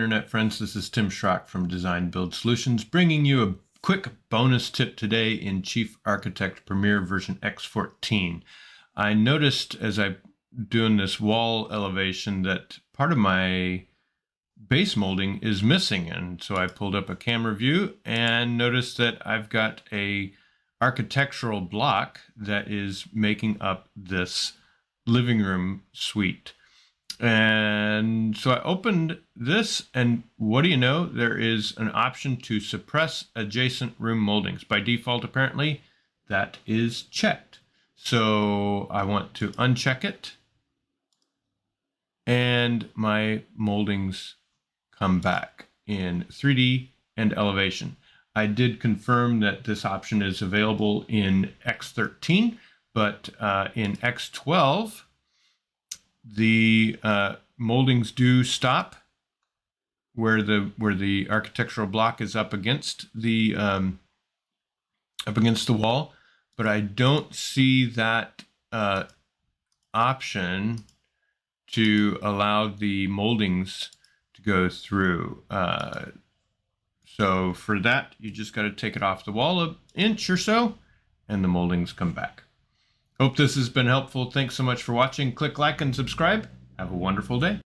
Internet friends. This is Tim Schrock from Design Build Solutions, bringing you a quick bonus tip today in Chief Architect Premier version X14. I noticed as I'm doing this wall elevation that part of my base molding is missing, and so I pulled up a camera view and noticed that I've got a architectural block that is making up this living room suite. And so I opened this, and what do you know? There is an option to suppress adjacent room moldings. By default, apparently, that is checked. So I want to uncheck it, and my moldings come back in 3D and elevation. I did confirm that this option is available in X13, but in X12, the moldings do stop where the architectural block is up against the wall, but I don't see that option to allow the moldings to go through. So for that, you just got to take it off the wall an inch or so, and the moldings come back. Hope this has been helpful. Thanks so much for watching. Click like and subscribe. Have a wonderful day.